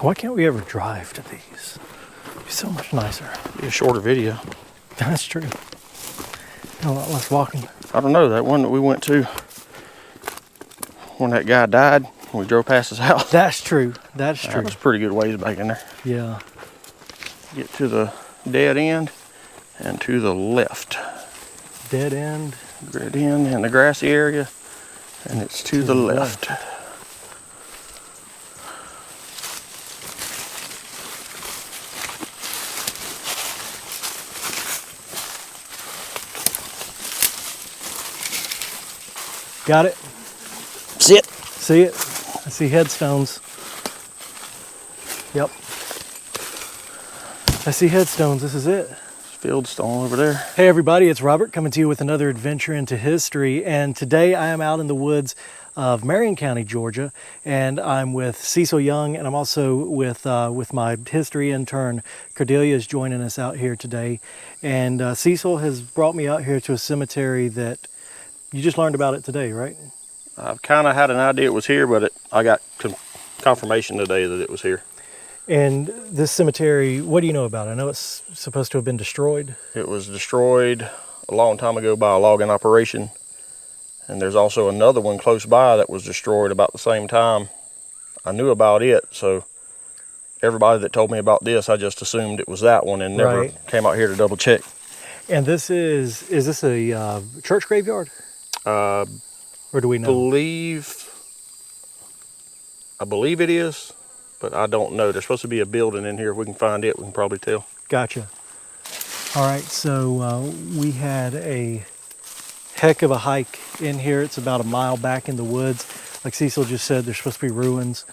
Why can't we ever drive to these? It'd be so much nicer. Be a shorter video. That's true. A lot less walking. I don't know, that one that we went to when that guy died, when we drove past his house. That's true. That's true. That was a pretty good ways back in there. Yeah. Get to the dead end and to the left. Dead end. Dead end in the grassy area, and it's to the left. Got it? See it? See it? I see headstones. Yep. I see headstones. This is it. Fieldstone over there. Hey everybody, it's Robert coming to you with another adventure into history, and today I am out in the woods of Marion County, Georgia, and I'm with Cecil Young, and I'm also with my history intern. Cordelia is joining us out here today, and Cecil has brought me out here to a cemetery that you just learned about it today, right? I've kind of had an idea it was here, but I got confirmation today that it was here. And this cemetery, what do you know about it? I know it's supposed to have been destroyed. It was destroyed a long time ago by a logging operation. And there's also another one close by that was destroyed about the same time. I knew about it, so everybody that told me about this, I just assumed it was that one and never came out here to double check. And this is this a church graveyard? Or do we know? I believe it is, but I don't know. There's supposed to be a building in here. If we can find it, we can probably tell. Gotcha. All right, so we had a heck of a hike in here. It's about a mile back in the woods. Like Cecil just said, there's supposed to be ruins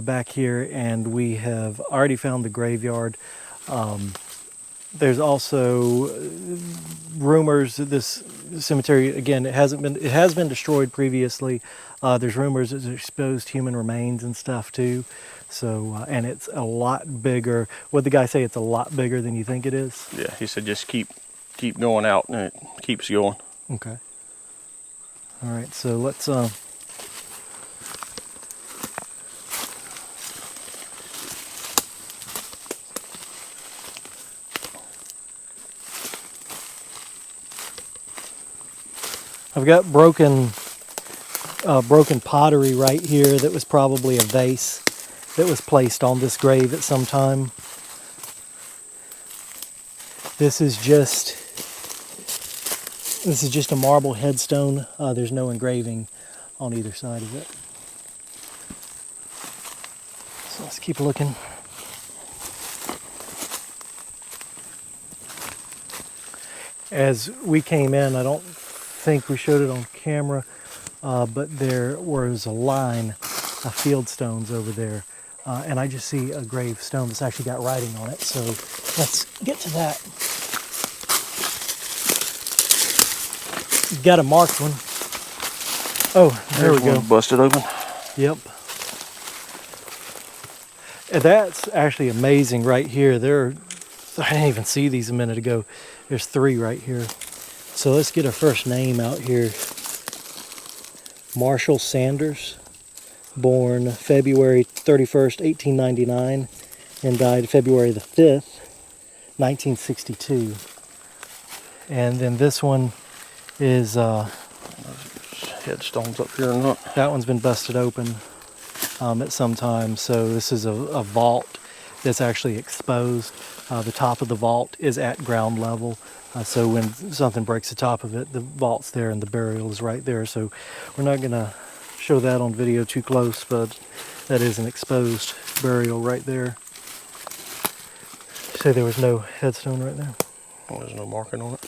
back here, and we have already found the graveyard. There's also rumors that this cemetery, again, it has been destroyed previously. There's rumors it's exposed human remains and stuff too. So, and it's a lot bigger. What'd the guy say? It's a lot bigger than you think it is? Yeah, he said just keep going out, and it keeps going. Okay. All right, so let's I've got broken pottery right here that was probably a vase that was placed on this grave at some time. This is just a marble headstone. There's no engraving on either side of it. So let's keep looking. As we came in, I don't think we showed it on camera, but there was a line of field stones over there, and I just see a gravestone that's actually got writing on it. So let's get to that. Got a marked one. Oh, there we go. Busted open. Yep. And that's actually amazing right here. I didn't even see these a minute ago. There's 3 right here. So let's get a first name out here. Marshall Sanders, born February 31st, 1899, and died February the 5th, 1962. And then this one is headstones up here or not. That one's been busted open at some time. So this is a vault that's actually exposed. The top of the vault is at ground level. So when something breaks the top of it, the vault's there and the burial is right there. So we're not going to show that on video too close, but that is an exposed burial right there. Say there was no headstone right there. Oh, there's no marking on it.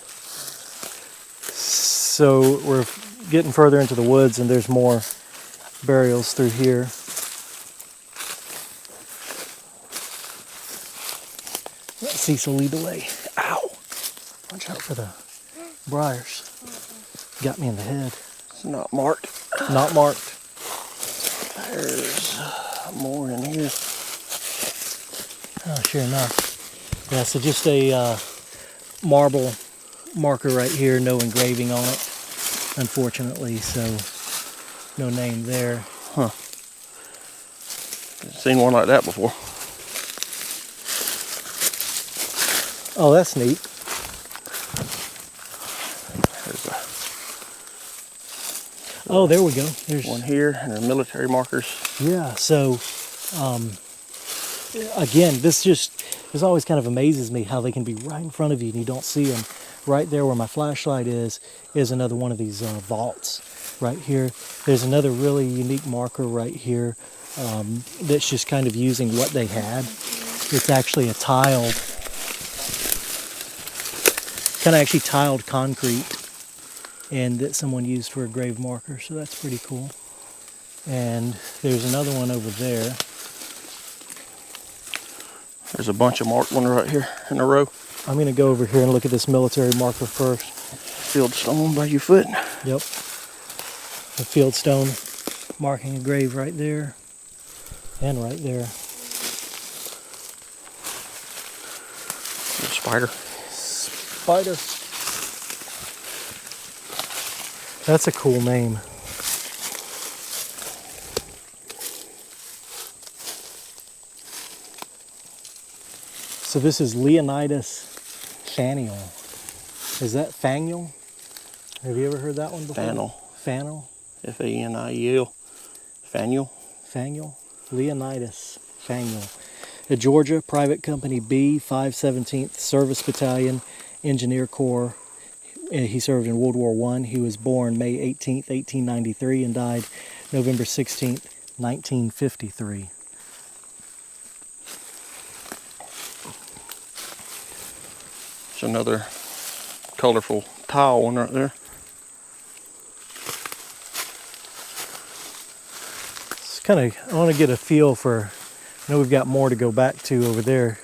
So we're getting further into the woods, and there's more burials through here. Let Cecil lead the way. Ow! Watch out for the briars. Got me in the head. It's not marked. Not marked. There's more in here. Oh, sure enough. Yeah, so just a marble marker right here, no engraving on it, unfortunately, so no name there. Huh. Seen one like that before. Oh, that's neat. There's Oh, there we go. There's one here, and there's military markers. Yeah, so again, this always kind of amazes me how they can be right in front of you and you don't see them. Right there where my flashlight is another one of these vaults right here. There's another really unique marker right here that's just kind of using what they had. It's actually a tiled, kind of actually tiled concrete, and that someone used for a grave marker, so that's pretty cool. And there's another one over there. There's a bunch of marked ones right here in a row. I'm going to go over here and look at this military marker first. Field stone by your foot. Yep. The field stone marking a grave right there and right there. There's a spider. Spider. That's a cool name. So this is Leonidas Faniel. Is that Faniel? Have you ever heard that one before? Faniel. Faniel? F-A-N-I-E-L. Faniel. Faniel? Leonidas Faniel. A Georgia Private Company B, 517th Service Battalion, Engineer Corps. He served in World War I. He was born May 18th, 1893 and died November 16th, 1953. There's another colorful tile one right there. It's kind of, I want to get a feel for, I know we've got more to go back to over there.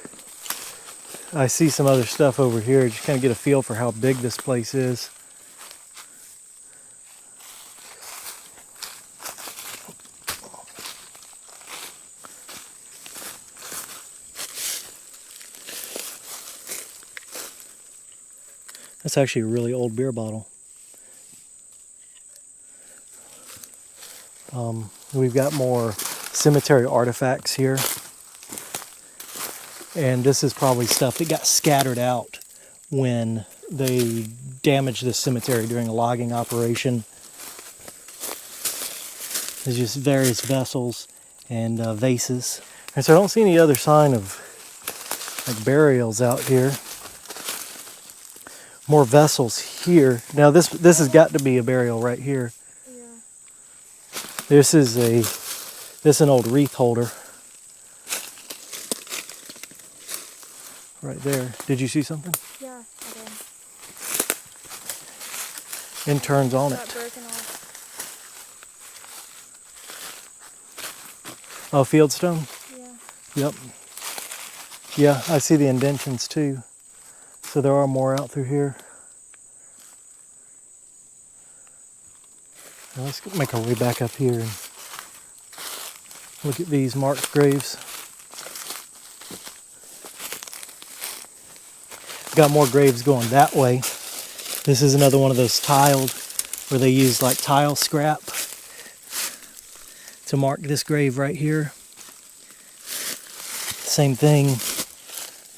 I see some other stuff over here, just kind of get a feel for how big this place is. That's actually a really old beer bottle. We've got more cemetery artifacts here. And this is probably stuff that got scattered out when they damaged this cemetery during a logging operation. There's just various vessels and vases. And so I don't see any other sign of like burials out here. More vessels here. Now this has got to be a burial right here. Yeah. This is an old wreath holder. Right there. Did you see something? Yeah, I did. Interns on Got it. broken off. Oh, fieldstone? Yeah. Yep. Yeah, I see the indentions too. So there are more out through here. Now let's make our way back up here and look at these marked graves. Got more graves going that way. This is another one of those tiled where they use like tile scrap to mark this grave right here. Same thing.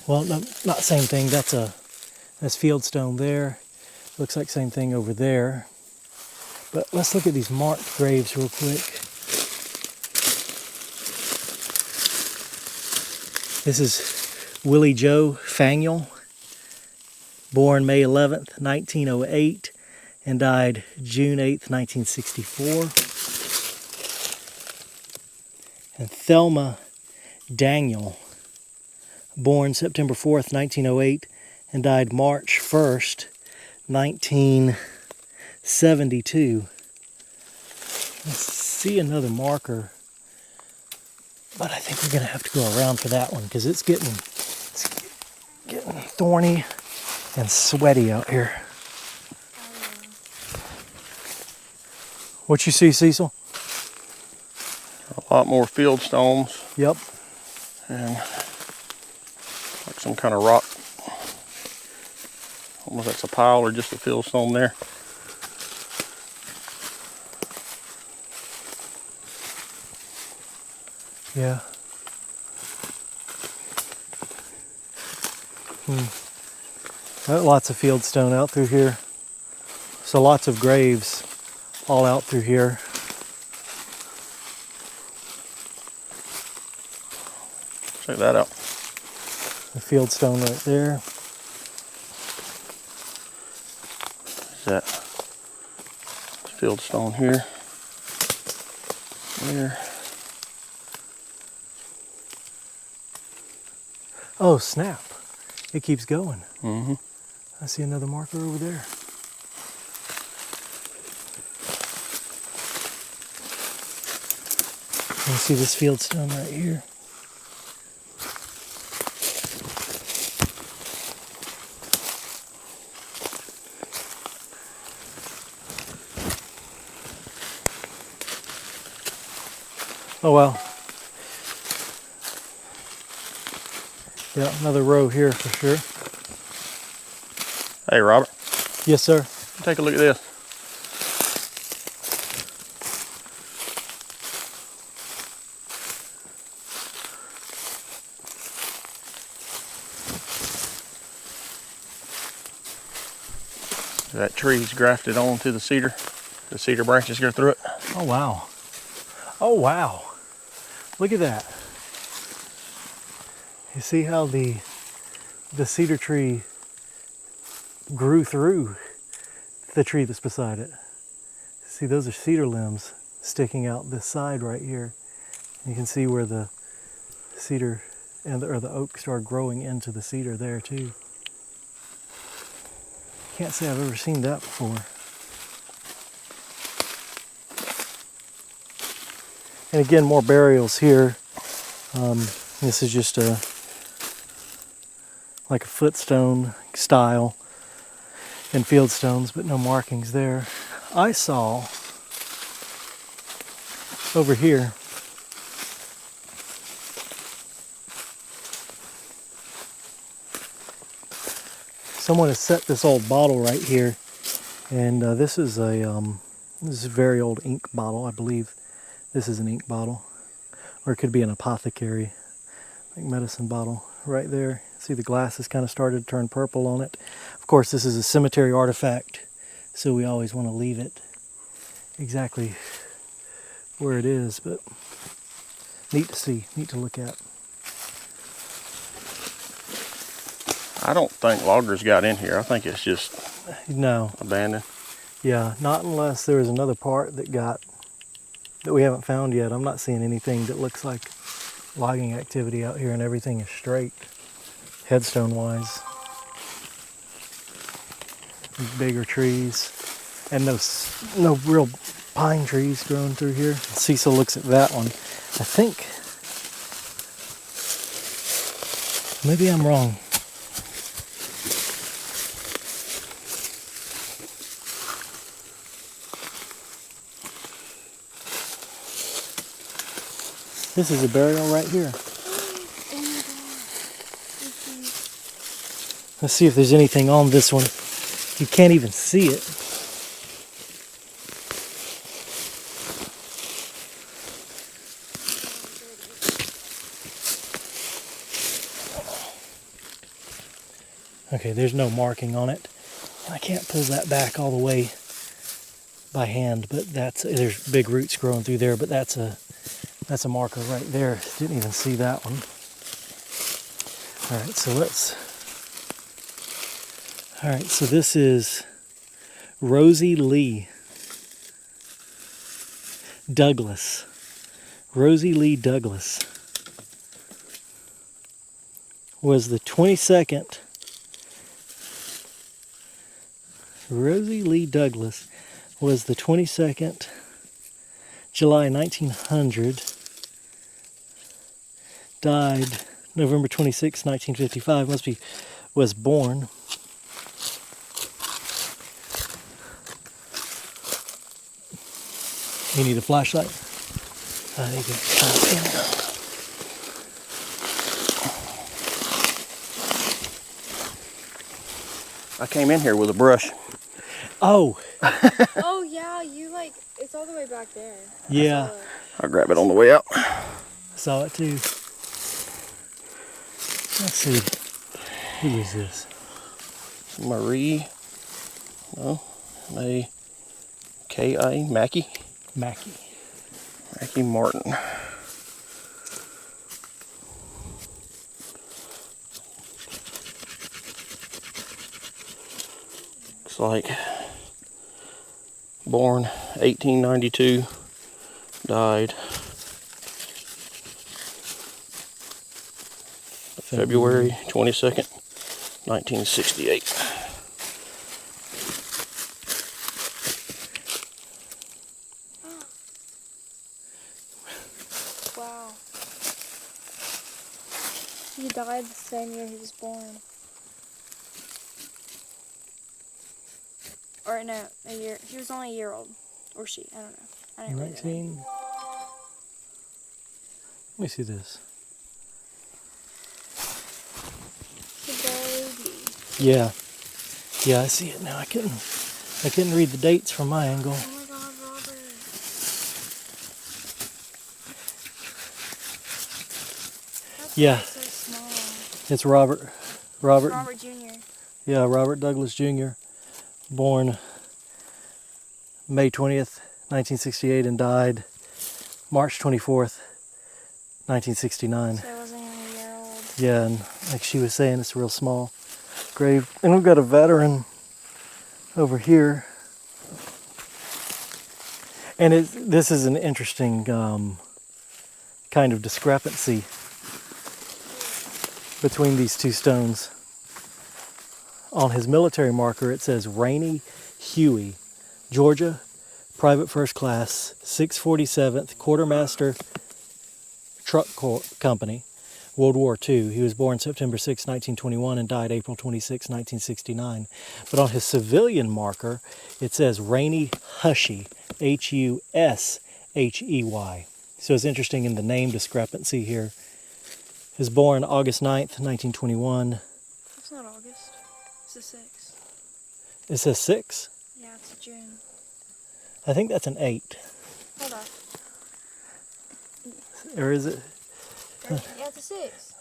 Well, no, not same thing. That's fieldstone there. Looks like same thing over there. But let's look at these marked graves real quick. This is Willie Joe Faniel, born May 11th, 1908, and died June 8th, 1964. And Thelma Daniel, born September 4th, 1908, and died March 1st, 1972. Let's see another marker, but I think we're going to have to go around for that one because it's getting thorny and sweaty out here. What you see, Cecil? A lot more field stones. Yep. And like some kind of rock. Almost that's a pile or just a field stone there. Yeah. Lots of fieldstone out through here. So lots of graves all out through here. Check that out. The fieldstone right there. Is that fieldstone here? There. Oh, snap. It keeps going. Mm-hmm. I see another marker over there. You see this fieldstone right here. Oh wow. Yeah, another row here for sure. Hey, Robert, Yes, sir. take a look at this. That tree's grafted onto the cedar. The cedar branches go through it. Oh wow. Oh wow. Look at that. You see how the cedar tree grew through the tree that's beside it. See, those are cedar limbs sticking out this side right here. You can see where the cedar or the oak started growing into the cedar there too. Can't say I've ever seen that before. And again, more burials here. This is just like a footstone style and fieldstones, but no markings there. I saw over here someone has set this old bottle right here, and this is a very old ink bottle, I believe. This is an ink bottle, or it could be an apothecary, like medicine bottle right there. See, the glass has kind of started to turn purple on it. Of course, this is a cemetery artifact, so we always want to leave it exactly where it is, but neat to see, neat to look at. I don't think loggers got in here. I think it's just No, abandoned. yeah, not unless there is another part that we haven't found yet. I'm not seeing anything that looks like logging activity out here, and everything is straight, headstone wise. Bigger trees, and no real pine trees growing through here. Cecil looks at that one. I think, maybe I'm wrong. This is a burial right here. Oh my god. Let's see if there's anything on this one. You can't even see it. Okay, there's no marking on it. I can't pull that back all the way by hand, but there's big roots growing through there, but that's a marker right there. Didn't even see that one. All right, so this is Rosie Lee Douglas. Rosie Lee Douglas was the 22nd. Rosie Lee Douglas was the 22nd July 1900. Died November 26, 1955. Was born. You need a flashlight? There you go. I came in here with a brush. Oh, Oh yeah, it's all the way back there. yeah. I'll grab it on the way out. I saw it too. Let's see. Who is this? Marie, no, K.I. Mackey Martin. Looks like born 1892, died February 22nd, 1968. Wow. He died the same year he was born. Or no, a year. He was only a year old. Or she. I don't know. I didn't read that. 19. Let me see this. The baby. Yeah. Yeah, I see it now. I couldn't read the dates from my angle. Oh my God, Robert. That's Yeah. so small. It's Robert. Robert Jr. Yeah, Robert Douglas Jr. Born May 20th, 1968 and died March 24th, 1969. So I wasn't even a year old. Yeah, and like she was saying, it's a real small grave. And we've got a veteran over here. And this is an interesting kind of discrepancy between these two stones. On his military marker, it says Rainey Huey, Georgia, Private First Class, 647th Quartermaster Truck Company, World War II. He was born September 6, 1921 and died April 26, 1969. But on his civilian marker, it says Rainey Hushey, Hushey. So it's interesting in the name discrepancy here. He was born August 9th, 1921. It's not August. It's the 6th. It says 6? Yeah, it's June. I think that's an 8. Hold on. Or is it Yeah, it's a 6.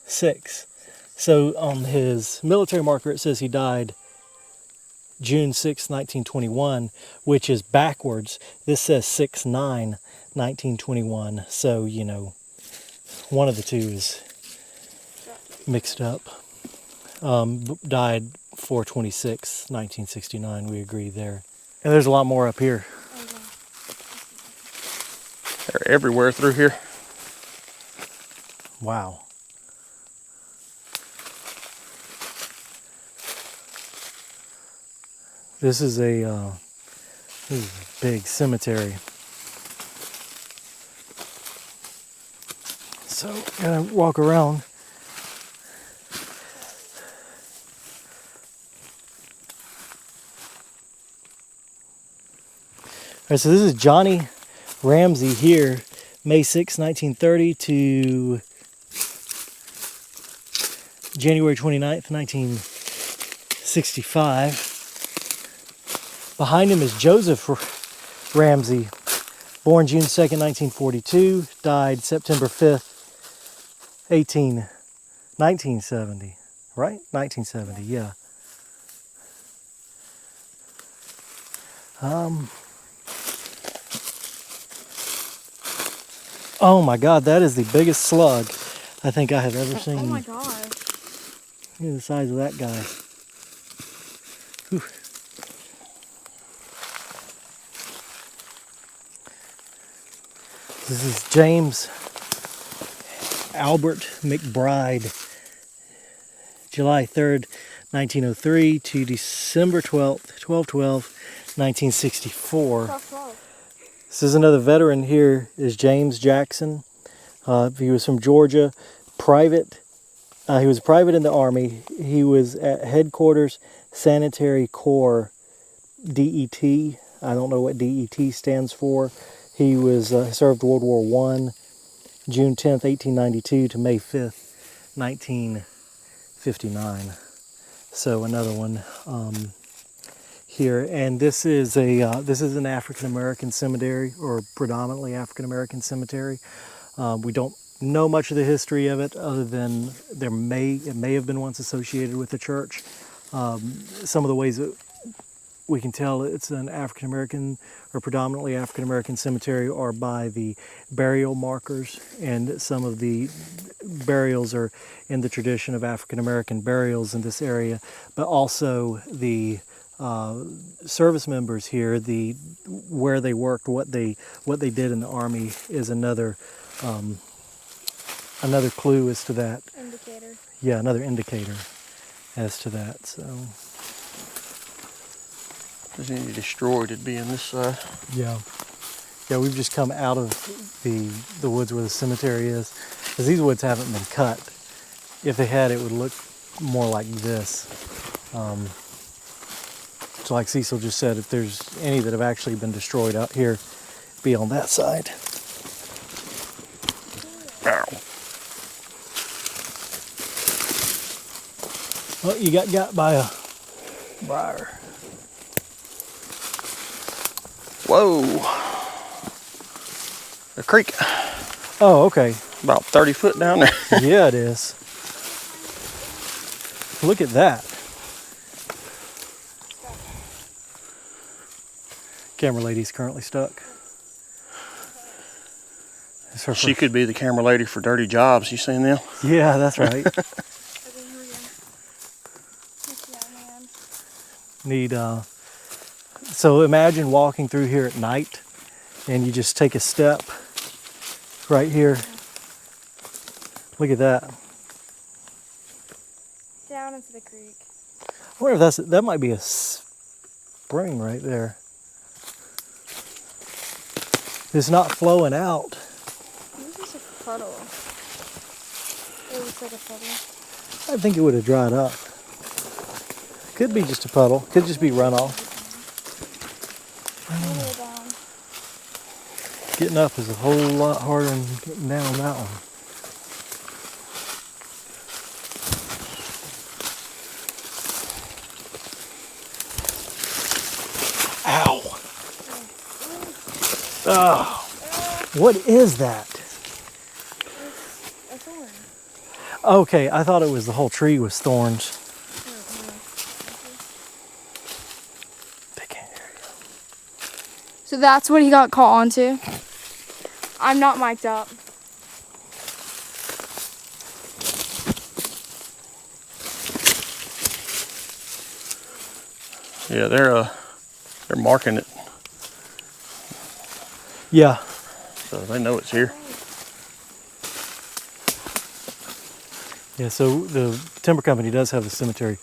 6? So on his military marker, it says he died June 6, 1921, which is backwards. This says 6/9, 1921. So, you know, one of the two is mixed up. Died 4/26, 1969. We agree there. And there's a lot more up here. Okay. They're everywhere through here. Wow. This is a big cemetery. So, gonna walk around. All right, so this is Johnny Ramsey here, May 6, 1930 to January 29th, 1965. Behind him is Joseph Ramsey, born June 2nd, 1942, died September 5th, 1970, right? 1970, yeah. Oh my God, that is the biggest slug I think I have ever seen. Oh my God. Look at the size of that guy. Whew. This is James Albert McBride, July 3rd, 1903 to December 12th, 1964. 12. This is another veteran here, is James Jackson. He was from Georgia, private. He was private in the Army. He was at Headquarters Sanitary Corps, DET. I don't know what DET stands for. He was served World War I, June 10th, 1892 to May 5th, 1959. So another one here, and this is an African American cemetery, or predominantly African American cemetery. We don't know much of the history of it, other than it may have been once associated with the church. Some of the ways that we can tell it's an African American or predominantly African American cemetery are by the burial markers, and some of the burials are in the tradition of African American burials in this area, but also the service members here, the where they worked, what they did in the army is another clue as to that. Indicator. Yeah, another indicator as to that. So. If there's any destroyed, it'd be in this side. Yeah. Yeah, we've just come out of the woods where the cemetery is, because these woods haven't been cut. If they had, it would look more like this. So like Cecil just said, if there's any that have actually been destroyed out here, be on that side. Ow. Well, you got by a briar. Whoa. A creek. Oh, okay. About 30 foot down there. Yeah, it is. Look at that. Camera lady's currently stuck. It's her She first- could be the camera lady for Dirty Jobs. You seen them? Yeah, that's right. Need so imagine walking through here at night and you just take a step right here. Look at that. Down into the creek. I wonder if that might be a spring right there. It's not flowing out. This is a puddle. It looks like a puddle. I think it would have dried up. Could be just a puddle. Could just be runoff. All the way down. Getting up is a whole lot harder than getting down on that one. Ow! Oh, what is that? A thorn. Okay, I thought it was the whole tree was thorns. They can't hear you. So that's what he got caught onto. I'm not mic'd up. Yeah, they're marking it, Yeah, so they know it's here. yeah, so the timber company does have the cemetery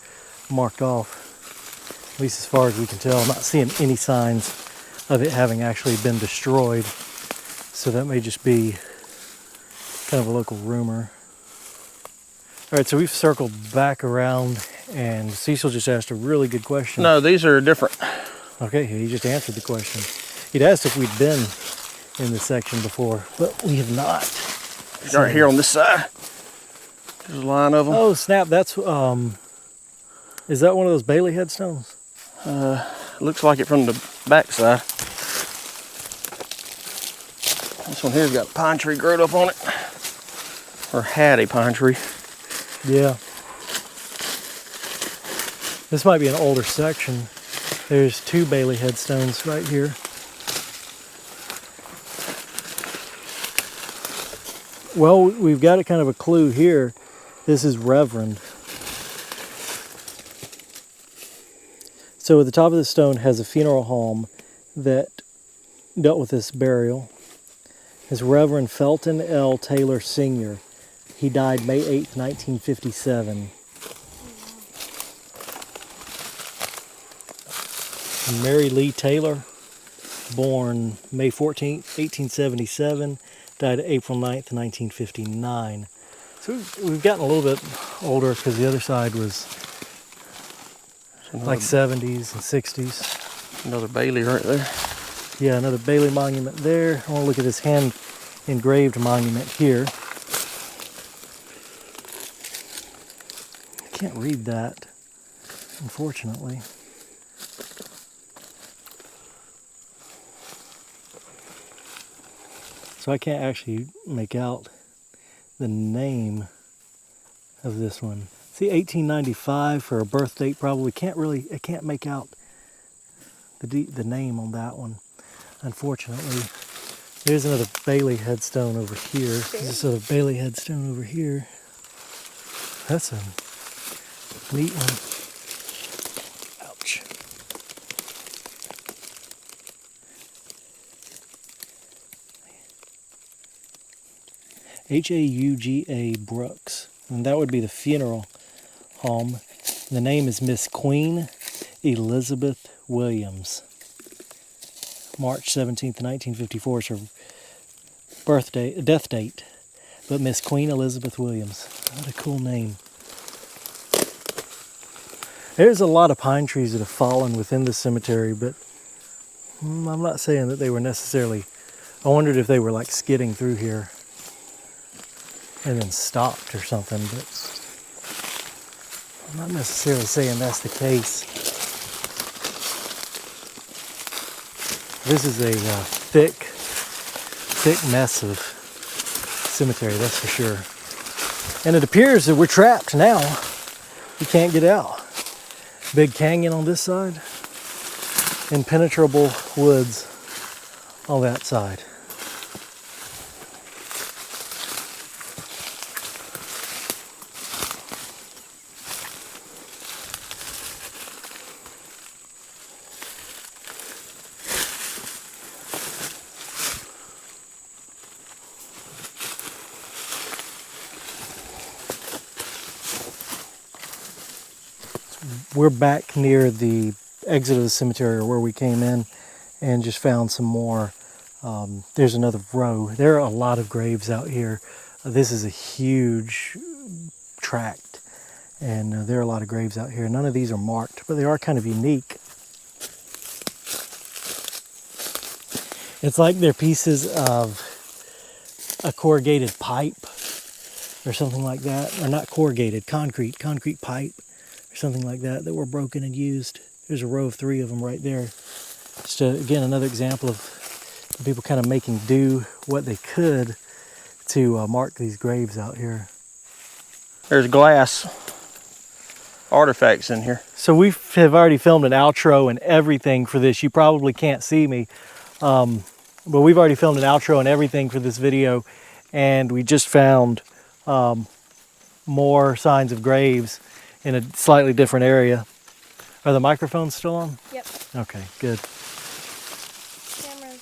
marked off, at least as far as we can tell. I'm not seeing any signs of it having actually been destroyed, so that may just be kind of a local rumor. All right, so we've circled back around, and Cecil just asked a really good question. No, these are different. Okay, he just answered the question. He'd asked if we'd been in this section before, but we have not. Right here on this side. There's a line of them. Oh snap! That's is that one of those Bailey headstones? Looks like it from the back side. This one here's got a pine tree growed up on it. Or had a pine tree. Yeah. This might be an older section. There's two Bailey headstones right here. Well, we've got a kind of a clue here. This is Reverend. So at the top of the stone has a funeral home that dealt with this burial. It's Reverend Felton L. Taylor Sr. He died May 8th, 1957. And Mary Lee Taylor, born May 14th, 1877, died April 9th, 1959. So we've gotten a little bit older because the other side was like 70s and 60s. Another Bailey right there. Yeah, another Bailey monument there. I want to look at this hand engraved monument here. I can't read that, unfortunately. So I can't actually make out the name of this one. See, 1895 for a birth date probably. I can't make out the name on that one, unfortunately. There's another Bailey headstone over here. There's another Bailey headstone over here. That's a neat one. Ouch. Hauga Brooks. And that would be the funeral home. The name is Miss Queen Elizabeth Williams. March 17th, 1954 is her death date. But Miss Queen Elizabeth Williams. What a cool name. There's a lot of pine trees that have fallen within the cemetery, but I'm not saying that they were necessarily... I wondered if they were like skidding through here and then stopped or something, but I'm not necessarily saying that's the case. This is a thick mess of cemetery, that's for sure. And it appears that we're trapped now. We can't get out. Big canyon on this side, impenetrable woods on that side. We're back near the exit of the cemetery, or where we came in, and just found some more. There's another row. There are a lot of graves out here. This is a huge tract, and there are a lot of graves out here. None of these are marked, but they are kind of unique. It's like they're pieces of a corrugated pipe or something like that. Or not corrugated, concrete pipe or something like that were broken and used. There's a row of 3 of them right there. Just again, another example of people kind of making do what they could to mark these graves out here. There's glass artifacts in here. So we have already filmed an outro and everything for this. You probably can't see me, but we've already filmed an outro and everything for this video, and we just found more signs of graves in a slightly different area. Are the microphones still on? Yep. Okay, good. Camera's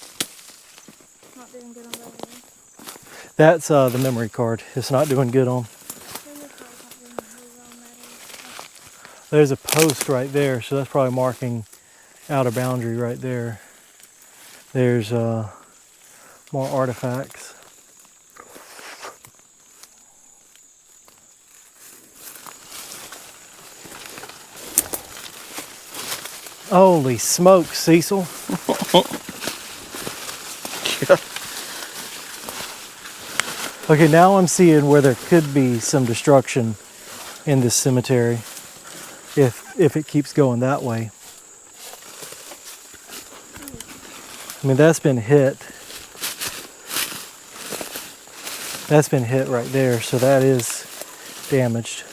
not doing good on that one. That's the memory card. It's not doing good on. Memory card's not doing really well on that end. There's a post right there, so that's probably marking outer boundary right there. There's more artifacts. Holy smokes, Cecil. Okay, now I'm seeing where there could be some destruction in this cemetery if it keeps going that way. I mean, that's been hit. That's been hit right there, so that is damaged.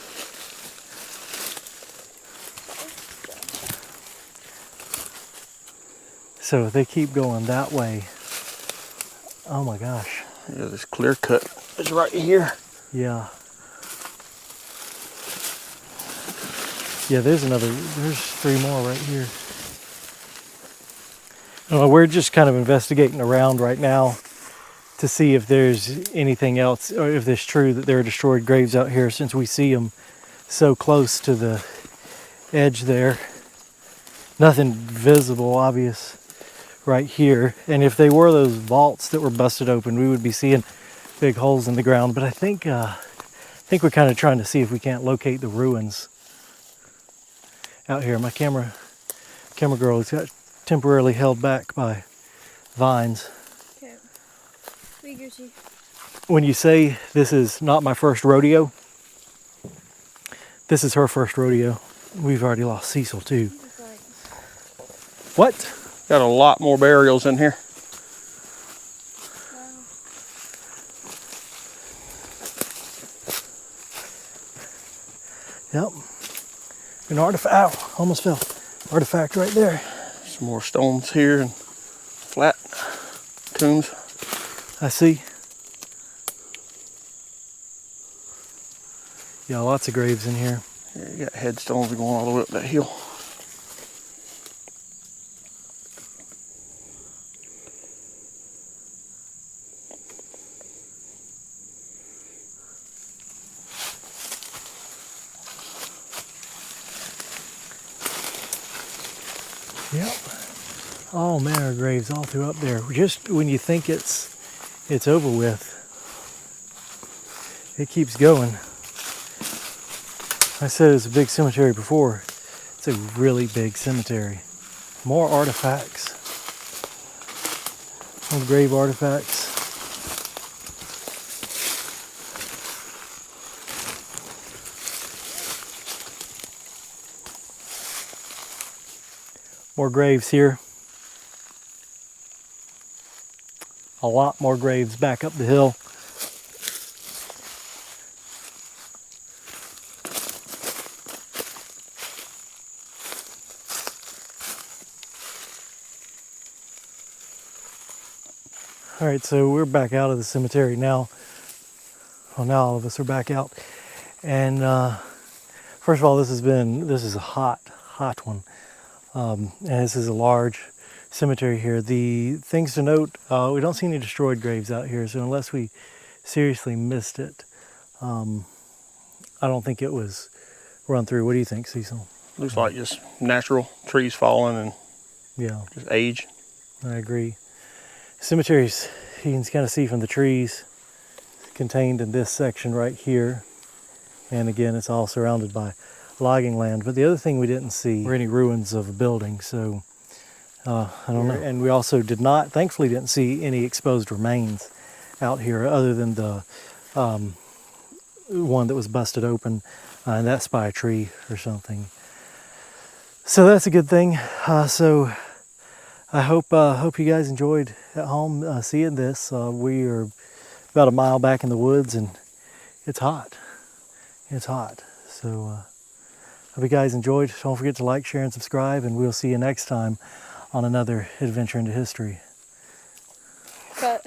So if they keep going that way, oh my gosh. Yeah, this clear cut is right here. Yeah. Yeah, there's 3 more right here. We're just kind of investigating around right now to see if there's anything else, or if it's true that there are destroyed graves out here, since we see them so close to the edge there. Nothing visible, obvious right here. And if they were those vaults that were busted open, we would be seeing big holes in the ground. But I think we're kind of trying to see if we can't locate the ruins out here. My camera girl has got temporarily held back by vines. Okay. We Gucci. When you say this is not my first rodeo, this is her first rodeo. We've already lost Cecil too. What? Got a lot more burials in here. Yep. An artifact. Ow, almost fell. Artifact right there. Some more stones here and flat tombs. I see. Yeah, lots of graves in here. Yeah, you got headstones going all the way up that hill. Yep. All manner of graves all through up there. Just when you think it's over with, it keeps going. I said it's a big cemetery before. It's a really big cemetery. More artifacts. More grave artifacts. More graves here. A lot more graves back up the hill. All right, so we're back out of the cemetery now. Well, now all of us are back out. And first of all, this is a hot one. And this is a large cemetery here. The things to note, we don't see any destroyed graves out here, so unless we seriously missed it, I don't think it was run through. What do you think, Cecil? Looks like just natural trees falling and Yeah, just age. I agree. Cemeteries, you can kind of see from the trees contained in this section right here. And again, it's all surrounded by logging land. But the other thing we didn't see were any ruins of a building, so I don't know. And we also thankfully didn't see any exposed remains out here other than the one that was busted open, and that's by a tree or something. So that's a good thing. So I hope you guys enjoyed at home seeing this. We are about a mile back in the woods, and it's hot. It's hot. So hope you guys enjoyed. Don't forget to like, share, and subscribe, and we'll see you next time on another adventure into history. But